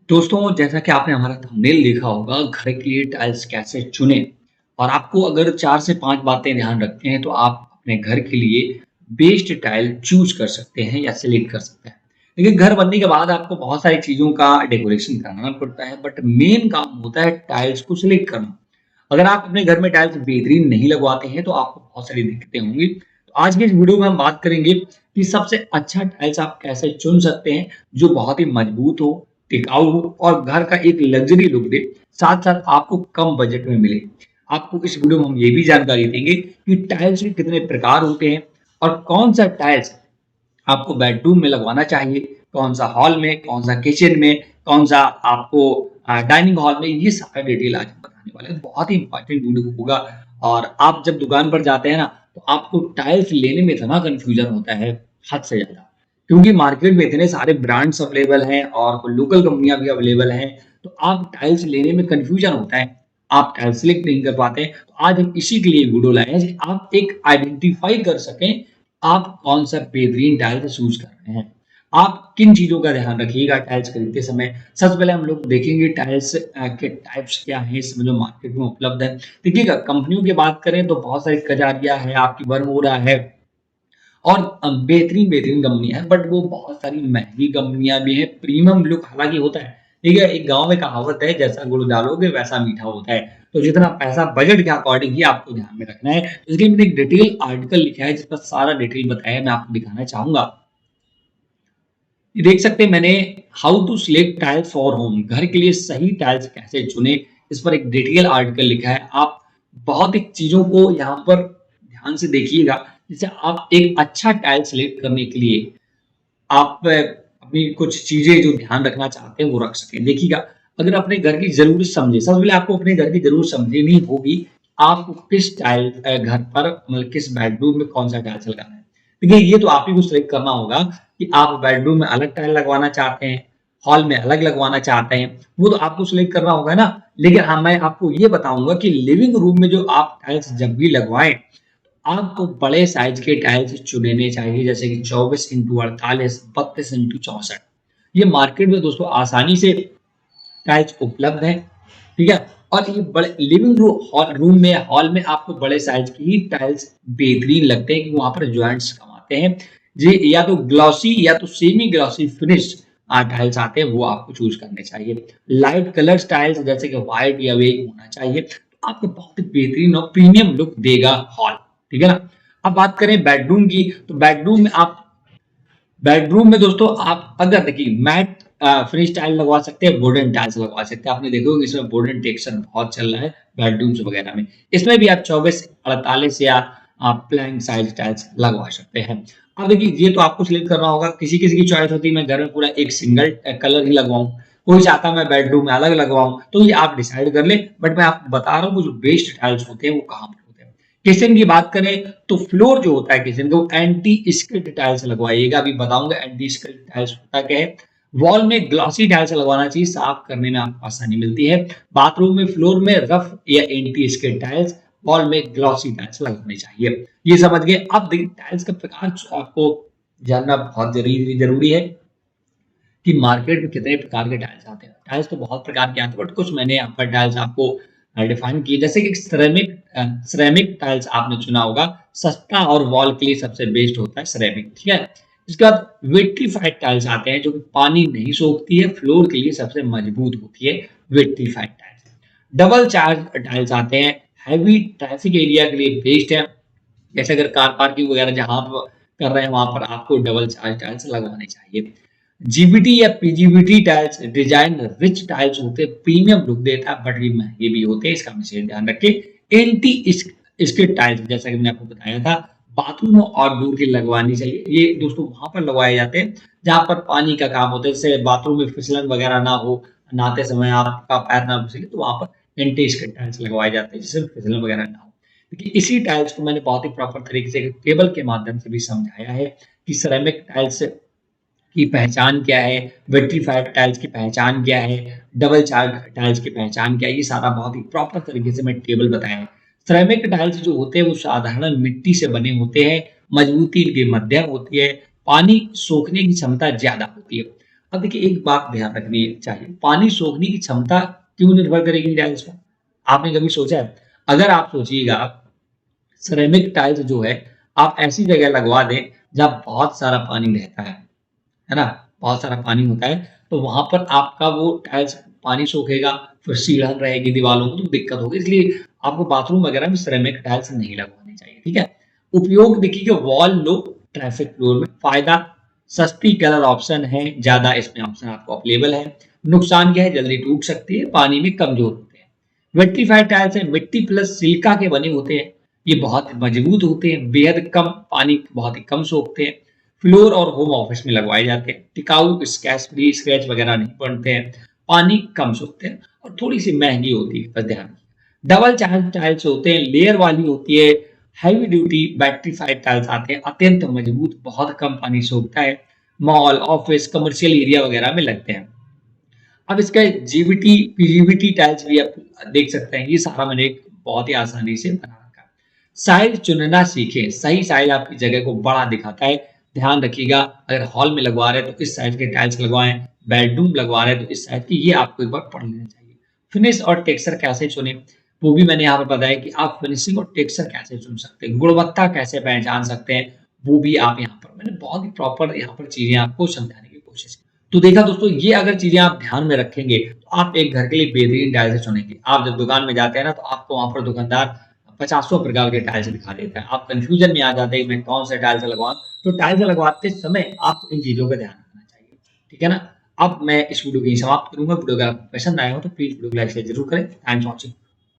दोस्तों, जैसा कि आपने हमारा थंबनेल देखा होगा, घर के लिए टाइल्स कैसे चुनें और आपको अगर 4 से 5 बातें ध्यान रखते हैं, तो आप अपने घर के लिए बेस्ट टाइल चूज़ कर सकते हैं या सेलेक्ट कर सकते हैं। देखिए, घर बनने के बाद आपको बहुत सारी चीज़ों का डेकोरेशन करना पड़ता है, बट मेन काम होता है टाइल्स को सेलेक्ट करना। अगर आप अपने घर में टाइल्स बेहतरीन नहीं लगवाते हैं, तो आपको बहुत सारी दिक्कतें होंगी। तो आज के इस वीडियो में हम बात करेंगे कि सबसे अच्छा टाइल्स आप कैसे चुन सकते हैं, जो बहुत ही मजबूत हो, टिकाऊ हो और घर का एक लग्जरी लुक दे, साथ-साथ आपको कम बजट में मिले। आपको इस वीडियो में हम ये भी जानकारी देंगे कि टाइल्स के कितने प्रकार होते हैं और कौन-सा टाइल्स आपको बेडरूम में लगवाना चाहिए, कौन-सा हॉल में, कौन-सा किचन में, कौन-सा आपको डाइनिंग हॉल में, ये सारा डिटेल आज हम बताने वाले हैं। बहुत ही इंपॉर्टेंट वीडियो होगा और आप जब दुकान पर जाते हैं ना, तो आपको टाइल्स लेने में इतना कन्फ्यूज़न होता है, हद से ज़्यादा। क्योंकि मार्केट में इतने सारे ब्रांड्स अवेलेबल हैं और लोकल कंपनियाँ भी अवेलेबल हैं, तो आप टाइल्स लेने में कन्फ्यूज़न होता है। आप टाइल्स सेलेक्ट नहीं कर पाते हैं। तो आज हम इसी के लिए वीडियो लाए हैं कि आप एक आइडेंटिफ़ाई कर सकें आप कौन-सा बेहतरीन टाइल्स चूज़ कर रहे हैं। आप किन चीज़ों का ध्यान रखिएगा टाइल्स खरीदते समय? सबसे पहले हम लोग देखेंगे टाइल्स के टाइप्स क्या हैं इस समय जो मार्केट में उपलब्ध है। देखिएगा कंपनियों की बात करें तो बहुत सारी कजारिया है, आपकी बरमूडा है और बेहतरीन-बेहतरीन कंपनियाँ हैं, बट वो बहुत सारी महँगी कंपनियाँ भी हैं, प्रीमियम लुक हालाँकि होता है। ठीक है, एक गाँव में कहावत है, जैसा गुड़ डालोगे वैसा मीठा होता है। तो जितना पैसा बजट के अकॉर्डिंग ही आपको ध्यान में रखना है। इसलिए मैंने एक डिटेल आर्टिकल लिखा है, जिसमें सारा डिटेल बताया है, मैं आपको दिखाना चाहूँगा। ये देख सकते हैं मैंने how to select tiles for home, घर के लिए सही टाइल्स कैसे चुनें, इस पर एक डिटेल आर्टिकल लिखा है। आप बहुत ही चीज़ों को यहाँ पर ध्यान से देखिएगा, जिससे आप एक अच्छा टाइल सेलेक्ट करने के लिए आप अपनी कुछ चीज़ें जो ध्यान रखना चाहते हैं, वो रख सकें। देखिएगा, अगर अपने घर की ज़रूरत समझे, सबसे पहले आपको अपने घर की ज़रूरत समझनी होगी, आपको किस टाइल घर पर मतलब किस बेडरूम में कौन-सा टाइल्स लगाना है। देखिए, ये तो आप ही को सिलेक्ट करना होगा कि आप बेडरूम में अलग टाइल लगवाना चाहते हैं, हॉल में अलग लगवाना चाहते हैं, वो तो आपको सिलेक्ट करना होगा ना। लेकिन हाँ, मैं आपको ये बताऊँगा कि लिविंग रूम में जो आप टाइल्स जब भी लगवाएँ, आपको बड़े साइज के टाइल्स चुनने चाहिए जैसे कि 24 इंटू 48, 32 इंटू 64। ये मार्केट में दोस्तों आसानी से टाइल्स उपलब्ध हैं, ठीक है? और ये बड़े लिविंग रूम में हॉल में आपको बड़े साइज की ही टाइल्स बेहतरीन लगते हैं क्योंकि वहाँ पर जॉइंट्स कम आते हैं। जी, या तो ग्लॉसी या तो सेमी ग्लॉसी फिनिश टाइल्स आते हैं, वो आपको चूज़ करने चाहिए। लाइट कलर्स टाइल्स जैसे कि व्हाइट या बेज होना चाहिए, तो आपको बहुत ही बेहतरीन और प्रीमियम लुक देगा हॉल, ठीक है ना? अब बात करें बेडरूम की, तो बेडरूम में दोस्तों आप अगर देखिए मैट फिनिश टाइल लगवा सकते हैं, वुडन टाइल्स लगवा सकते हैं। आपने देखा होगा इसमें वुडन टेक्सचर बहुत चल रहा है बेडरूम्स वगैरह में। इसमें भी आप 24, 48 या आप प्लेन साइज टाइल्स लगवा सकते हैं। अब देखिए ये तो आपको सिलेक्ट करना होगा। किसी-किसी की चॉइस होती है मैं घर में पूरा एक सिंगल कलर ही लगवाऊँ, कोई चाहता है मैं बेडरूम में अलग लगवाऊँ, तो ये आप डिसाइड कर लें। बट मैं आपको बता रहा हूँ वो जो बेस्ट टाइल्स होते हैं वो कहाँ पर होते हैं। किचन की बात करें तो फ्लोर जो होता है किचन का वो एंटी स्किड टाइल्स लगवाइएगा। अभी बताऊंगा एंटी स्किड टाइल्स होता क्या है। वॉल में ग्लॉसी टाइल्स लगवाना चाहिए, साफ करने में आपको आसानी मिलती है। बाथरूम में फ्लोर में रफ या एंटी स्किड टाइल्स, वॉल में ग्लॉसी टाइल्स लगानी चाहिए। ये समझ गए। अब देखिए टाइल्स का प्रकार आपको जानना बहुत जरूरी है कि मार्केट में कितने प्रकार के टाइल्स आते हैं। टाइल्स तो बहुत प्रकार के आते हैं, बट कुछ मैंने यहाँ पर टाइल्स आपको डिफाइन किए। जैसे कि सिरेमिक टाइल्स आपने चुना होगा, सस्ता और वॉल के लिए सबसे बेस्ट होता है सिरेमिक, ठीक है। इसके बाद विट्रीफाइड टाइल्स आते हैं जो कि पानी नहीं सोखती है, फ्लोर के लिए सबसे मजबूत होती है vitrified tiles. Double charge tiles आते हैं, हैवी ट्रैफिक एरिया के लिए बेस्ट है। जैसे अगर कार पार्किंग वगैरह जहाँ आप कर रहे हैं वहां पर आपको डबल चार्ज टाइल्स लगवाने चाहिए। जीबीटी या पीजीबीटी टाइल्स डिजाइन रिच टाइल्स होते हैं, प्रीमियम लुक देता है, बट ये महंगे भी होते हैं, इसका विशेष ध्यान रखें। एंटी स्किड टाइल्स जैसा कि मैंने आपको बताया था, बाथरूम और दूर की लगवानी चाहिए। ये दोस्तों वहां पर लगवाए जाते हैं जहां पर पानी का काम होता है, जैसे बाथरूम में फिसलन वगैरह ना हो, नहाते समय आपका पैर ना फिसले, तो वहां पर एंटी स्किड टाइल्स लगवाए जाते हैं जिससे फिसलन वगैरह ना हो। देखिए इसी टाइल्स को मैंने बहुत ही प्रॉपर तरीके से टेबल के माध्यम से भी समझाया है कि सिरेमिक टाइल्स की पहचान क्या है, विट्रीफाइड टाइल्स की पहचान क्या है, डबल चार्ज टाइल्स की पहचान क्या है, ये सारा बहुत ही प्रॉपर तरीके से मैं टेबल बताया है। सिरेमिक टाइल्स जो होते हैं वो साधारण मिट्टी से बने होते हैं, मजबूती इनकी मध्यम होती है, पानी सोखने की क्षमता ज्यादा होती है। अब देखिए एक बात ध्यान रखनी चाहिए, पानी सोखने की क्षमता क्यों निर्भर करेगी टाइल्स पर? आपने कभी सोचा है? अगर आप सोचिएगा सिरेमिक टाइल्स जो है आप ऐसी जगह लगवा दें जहाँ बहुत सारा पानी रहता है ना? बहुत सारा पानी होता है, तो वहाँ पर आपका वो टाइल्स पानी सोखेगा, फिर सीलन रहेगी दीवालों को तो दिक्कत होगी। इसलिए आपको बाथरूम वगैरह में सिरेमिक टाइल्स नहीं लगवानी चाहिए, ठीक है? उपयोग देखिए कि वॉल लुक ट्रैफिक फ्लोर में फ़ायदा सस्ती कलर ऑप्शन है, ज़्यादा इसमें ऑप्शन आपको अवेलेबल है। नुकसान क्या है? जल्दी टूट सकती है, पानी में कमज़ोर होते हैं। विट्रीफाइड टाइल्स है, मिट्टी प्लस सिलिका के बने होते हैं। ये बहुत मजबूत होते हैं, बेहद कम पानी बहुत ही कम सोखते हैं। फ्लोर और होम ऑफिस में लगवाए जाते हैं। टिकाऊ स्क्रैच फ्री स्क्रैच वगैरह नहीं पड़ते हैं। पानी कम सोखते हैं और थोड़ी सी महंगी होती है, बस ध्यान रखिए। डबल चार्ज टाइल्स होते हैं, लेयर वाली होती है। हैवी ड्यूटी बैटरीफाइड टाइल्स आते हैं, अत्यंत मजबूत, बहुत कम पानी सोखता है। मॉल ऑफिस कमर्शियल एरिया वगैरह में लगते हैं। अब इसका जीबीटी पीजीबीटी टाइल्स भी आप देख सकते हैं। ये सारा मैंने एक बहुत ही आसानी से बना रखा है। साइज चुनना सीखें, सही साइज आपकी जगह को बड़ा दिखाता है। ध्यान रखिएगा, अगर हॉल में लगवा रहे हैं तो इस साइज के टाइल्स लगवाएं, बेडरूम लगवा रहे हैं तो इस साइज की, ये आपको एक बार पढ़ लेना चाहिए। फिनिश और टेक्सचर कैसे चुने, वो भी मैंने यहाँ पर बताया कि आप फिनिशिंग और टेक्सचर कैसे चुन सकते हैं, गुणवत्ता कैसे पहचान सकते हैं, वो भी आप यहाँ पर मैंने बहुत ही प्रॉपर यहाँ पर चीजें आपको समझाने की कोशिश की। तो देखा दोस्तों, ये अगर चीजें आप ध्यान में रखेंगे तो आप एक घर के लिए बेहतरीन टाइल्स चुनेंगे। आप जब दुकान में जाते हैं ना, तो आपको वहां पर दुकानदार पचासों प्रकार के टाइल्स दिखा देता है, आप कंफ्यूजन में आ जाते हैं मैं कौन सा टाइल्स लगवाऊं। तो टाइल्स लगवाते समय आप इन चीजों का ध्यान रखना चाहिए, ठीक है ना? अब मैं इस वीडियो को यहीं समाप्त करूंगा। वीडियो अगर आपको पसंद आया हो तो प्लीज वीडियो को लाइक शेयर जरूर करें। Thanks for watching.